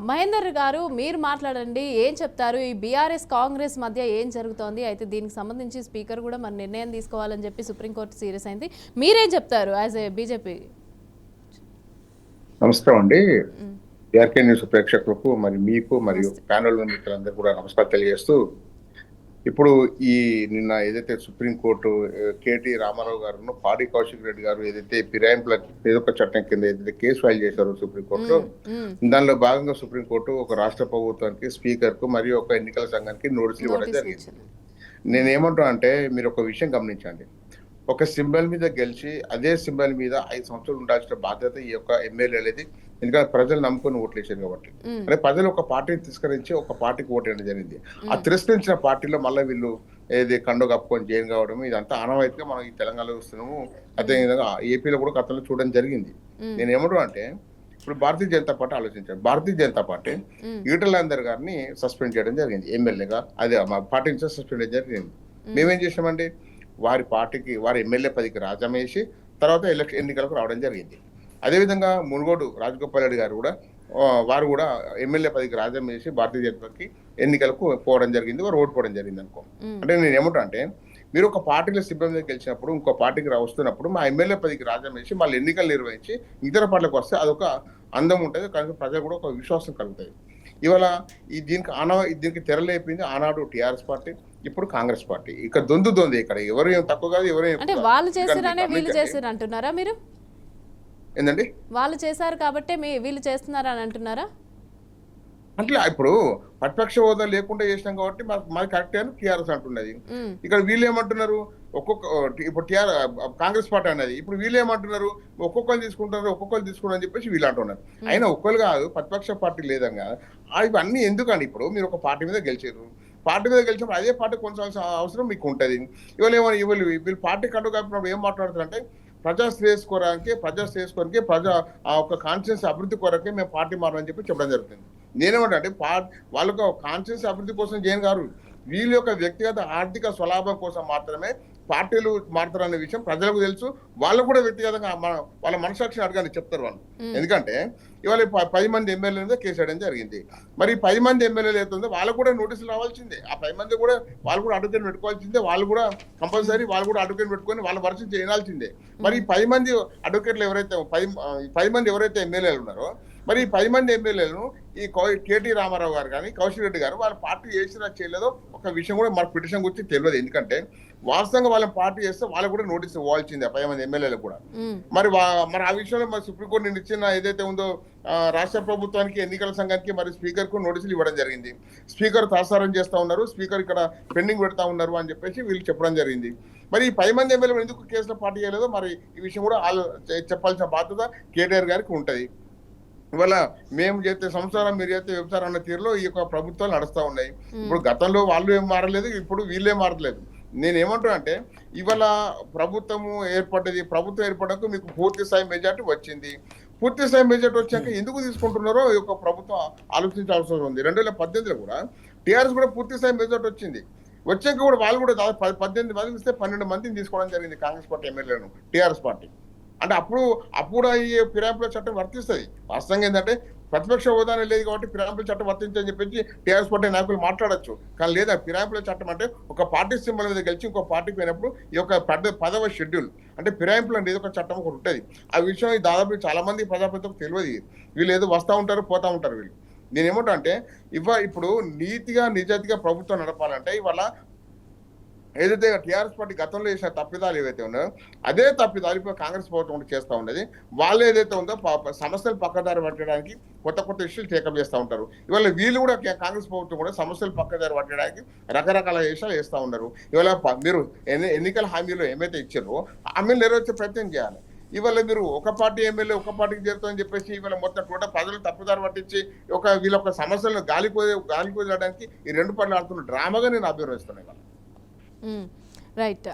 మహేందర్ గారు మీరు మాట్లాడండి, ఏం చెప్తారు? ఈ బీఆర్ఎస్ కాంగ్రెస్ మధ్య ఏం జరుగుతోంది? అయితే దీనికి సంబంధించి స్పీకర్ కూడా మరి నిర్ణయం తీసుకోవాలని చెప్పి సుప్రీంకోర్టు సీరియస్ అయింది. మీరేం చెప్తారు యాజ్ ఏ బీజేపీ? నమస్కారం అండి. ఆర్కే న్యూస్ ప్రేక్షకులకు మరి మీకు మరియు ప్యానెల్ మిత్రులందరూ కూడా నమస్కారం తెలియజేస్తూ, ఇప్పుడు ఈ నిన్న ఏదైతే సుప్రీంకోర్టు కేటీ రామారావు గారు పాడి కౌశిక్ రెడ్డి గారు ఏదైతే ఫిరాయింపుల ఏదో ఒక చట్టం కింద ఏదైతే కేసు ఫైల్ చేశారో సుప్రీంకోర్టులో, దానిలో భాగంగా సుప్రీంకోర్టు ఒక రాష్ట్ర ప్రభుత్వానికి, స్పీకర్ కు మరియు ఒక ఎన్నికల సంఘానికి నోటీసులు ఇవ్వడం జరిగింది. నేనేమంటా అంటే మీరు ఒక విషయం గమనించండి. ఒక సింబల్ మీద గెలిచి అదే సింబల్ మీద 5 సంవత్సరాలు ఉండాల్సిన బాధ్యత ఈ యొక్క ఎమ్మెల్యే అనేది. ఎందుకంటే ప్రజలు నమ్ముకొని ఓట్లేసారు కాబట్టి. అంటే ప్రజలు ఒక పార్టీని తిరస్కరించి ఒక పార్టీకి ఓటేయడం జరిగింది. ఆ తిరస్కరించిన పార్టీలో మళ్ళీ వీళ్ళు ఏది కండో కప్పుకొని జైన్ కావడం, ఇదంతా ఆనవాయితీగా మనం ఈ తెలంగాణలో చూస్తున్నాము. అదేవిధంగా ఏపీలో కూడా గతంలో చూడడం జరిగింది. నేను ఏమంటా అంటే, ఇప్పుడు భారతీయ జనతా పార్టీ ఆలోచించారు. భారతీయ జనతా పార్టీ ఈటలందర్ గారిని సస్పెండ్ చేయడం జరిగింది ఎమ్మెల్యేగా. అదే మా పార్టీ నుంచి సస్పెండ్ చేయడం జరిగింది. మేమేం చేసామండి, వారి పార్టీకి వారి ఎమ్మెల్యే పదికి రాజీనామా చేసి తర్వాత ఎన్నికలకు రావడం జరిగింది. అదేవిధంగా మునుగోడు రాజగోపాల్ రెడ్డి గారు కూడా వారు కూడా ఎమ్మెల్యే పదికి రాజీనామా చేసి భారతీయ జనతాకి ఎన్నికలకు పోవడం జరిగింది. వారు ఓడిపోవడం జరిగింది అనుకో. అంటే నేను ఏమంటా అంటే, మీరు ఒక పార్టీలో సిబ్బంది గెలిచినప్పుడు ఇంకో పార్టీకి వస్తున్నప్పుడు మా ఎమ్మెల్యే పదికి రాజీనామా చేసి మళ్ళీ ఎన్నికలు నిర్వహించి ఇతర పార్టీలకు వస్తే అదొక అందం ఉంటుంది, కనుక ప్రజలు కూడా ఒక విశ్వాసం కలుగుతుంది. ఇవాళ దీనికి తెరలేపింది ఆనాడు టీఆర్ఎస్ పార్టీ, ఇప్పుడు కాంగ్రెస్ పార్టీ. ఇక్కడ దొంది ఇక్కడ ఎవరు ఏం తక్కువ కాదు, ఎవరు అంటే వాళ్ళు చేసిరనే వీళ్ళు చేసిరు అంటున్నారా మీరు? ఏంటండి, వాళ్ళు చేశారు కాబట్టి వీళ్ళు చేస్తున్నారా అని అంటున్నారా? అంటే ఇప్పుడు ప్రతిపక్ష హోదా లేకుండా చేసినాం కాబట్టి మాది కరెక్ట్ అని టీఆర్ఎస్ అంటున్నది. ఇక్కడ వీళ్ళు ఏమంటున్నారు, ఇప్పుడు కాంగ్రెస్ పార్టీ అనేది ఇప్పుడు వీళ్ళు ఏమంటున్నారు, ఒక్కొక్కరు తీసుకుంటారు అని చెప్పేసి వీళ్ళు అంటున్నారు. అయినా ఒక్కరు కాదు, ప్రతిపక్ష పార్టీ లేదంగా ఇవన్నీ ఎందుకండి? ఇప్పుడు మీరు ఒక పార్టీ మీద గెలిచారు, పార్టీ మీద గెలిచినప్పుడు అదే పార్టీ కొనసాగాల్సిన అవసరం మీకు ఉంటుంది. వీళ్ళు పార్టీ కండు కాపినప్పుడు ఏం మాట్లాడుతారంటే, ప్రజా శ్రేయస్కోరానికి ప్రజా ఒక కాన్షియన్స్ అభివృద్ధి కొరకే మేము పార్టీ మారని చెప్పి చెప్పడం జరుగుతుంది. నేనేమంటే వాళ్ళకు కాన్షియన్స్ అభివృద్ధి కోసం చేయను గారు, వీళ్ళ యొక్క వ్యక్తిగత ఆర్థిక స్వలాభం కోసం మాత్రమే పార్టీలు మారుతారనే విషయం ప్రజలకు తెలుసు. వాళ్ళు కూడా వ్యక్తిగతంగా వాళ్ళ మనసాక్షిని అడగాలని చెప్తారు వాళ్ళు. ఎందుకంటే ఇవాళ 10 మంది ఎమ్మెల్యేల మీద కేసు వేయడం జరిగింది. మరి 10 మంది ఎమ్మెల్యేలు అవుతుందో వాళ్ళకు కూడా నోటీసులు రావాల్సిందే. ఆ 10 మంది కూడా వాళ్ళు కూడా అడ్వకేట్ పెట్టుకోవాల్సిందే. వాళ్ళు కూడా కంపల్సరీ వాళ్ళు కూడా అడ్వకేట్ పెట్టుకొని వాళ్ళ వర్షం చేయాల్సిందే. మరి ఈ 10 మంది అడ్వకేట్లు ఎవరైతే 10 మంది ఎవరైతే ఎమ్మెల్యేలు ఉన్నారో, మరి ఈ 10 మంది ఎమ్మెల్యేలను ఈ కేటీ రామారావు గారు కానీ కౌశిక్ రెడ్డి గారు వాళ్ళ పార్టీ చేసినా చేయలేదో ఒక విషయం కూడా మనకు పిటిషన్ గురించి తెలియదు. ఎందుకంటే వాస్తవంగా వాళ్ళని పార్టీ చేస్తే వాళ్ళకు కూడా నోటీస్ ఇవ్వాల్సిందే 10 మంది ఎమ్మెల్యేలకు కూడా. మరి ఆ విషయంలో మరి సుప్రీంకోర్టు నేను ఇచ్చిన ఏదైతే ఉందో రాష్ట్ర ప్రభుత్వానికి, ఎన్నికల సంఘానికి మరి స్పీకర్ కు నోటీసులు ఇవ్వడం జరిగింది. స్పీకర్ తాసారం చేస్తా ఉన్నారు, స్పీకర్ ఇక్కడ పెండింగ్ పెడతా ఉన్నారు అని చెప్పేసి వీళ్ళు చెప్పడం జరిగింది. మరి ఈ 10 మంది ఎమ్మెల్యేలు ఎందుకు కేసులో పార్టీ చేయలేదో మరి ఈ విషయం కూడా చెప్పాల్సిన బాధ్యత కేటీఆర్ గారికి ఉంటుంది. ఇవాళ మేము చేస్తే సంసారం, మీరు చేస్తే వ్యవసాయం అన్న తీరులో ఈ యొక్క ప్రభుత్వాలు నడుస్తూ ఉన్నాయి. ఇప్పుడు గతంలో వాళ్ళు ఏం మారలేదు, ఇప్పుడు వీళ్ళే మారలేదు. నేనేమంటున్నా అంటే, ఇవాళ ప్రభుత్వం ఏర్పడకు మీకు పూర్తి స్థాయి మెజార్టీ వచ్చింది. పూర్తి స్థాయి మెజార్టీ వచ్చాక ఎందుకు తీసుకుంటున్నారో ఈ యొక్క ప్రభుత్వం ఆలోచించాల్సి ఉంది. 2018లో కూడా టీఆర్ఎస్ కూడా పూర్తి స్థాయి మెజార్టీ వచ్చింది. వచ్చాక కూడా వాళ్ళు కూడా 18 మందికి ఇస్తే 12 మందిని తీసుకోవడం జరిగింది కాంగ్రెస్ పార్టీ ఎమ్మెల్యేలను టీఆర్ఎస్ పార్టీ. అంటే అప్పుడు ఈ ఫిరాయింపుల చట్టం వర్తిస్తుంది. వాస్తవంగా ఏంటంటే ప్రతిపక్ష హోదానే లేదు కాబట్టి ఫిరాయింపుల చట్టం వర్తించని చెప్పేసి టీఆర్ఎస్ పార్టీ నాయకులు మాట్లాడచ్చు. కానీ లేదా, ఫిరాయింపుల చట్టం అంటే ఒక పార్టీ సింబల్ మీద గెలిచి ఇంకో పార్టీకి పోయినప్పుడు ఈ యొక్క 10వ షెడ్యూల్ అంటే ఫిరాయింపులు అనేది ఒక చట్టం ఒకటి ఉంటుంది. ఆ విషయం దాదాపు చాలా మంది ప్రజాప్రతినిధులకు తెలియదు. వీళ్ళు ఏదో వస్తూ ఉంటారు, పోతూ ఉంటారు వీళ్ళు. నేనేమంటా అంటే, ఇప్పుడు నీతిగా నిజాయితీగా ప్రభుత్వం నడపాలంటే ఇవాళ ఏదైతే టీఆర్ఎస్ పార్టీ గతంలో చేసిన తప్పిదాలు ఏవైతే ఉన్నాయో అదే తప్పిదాలు ఇప్పుడు కాంగ్రెస్ ప్రభుత్వం కూడా చేస్తూ ఉన్నది. వాళ్ళు ఏదైతే ఉందో సమస్యలు పక్కదారి పట్టడానికి కొత్త ఇష్యూలు టేకప్ చేస్తూ ఉంటారు. ఇవాళ వీళ్ళు కూడా కాంగ్రెస్ ప్రభుత్వం కూడా సమస్యలు పక్కదారి పట్టడానికి రకరకాల విషయాలు చేస్తూ ఉన్నారు. ఇవాళ మీరు ఎన్నికల హామీలు ఏమైతే ఇచ్చారో హామీలు నెరవేర్చే ప్రయత్నం చేయాలి. ఇవాళ మీరు ఒక పార్టీ ఎమ్మెల్యే ఒక పార్టీకి చేరుతామని చెప్పేసి ఇవాళ మొత్తం కూడా ప్రజలు తప్పుదారి పట్టించి వీళ్ళ సమస్యలను గాలిపోయడానికి ఈ రెండు పార్టీలు ఆడుతున్న డ్రామాగా నేను అభివర్ణిస్తున్నాను. రైట్.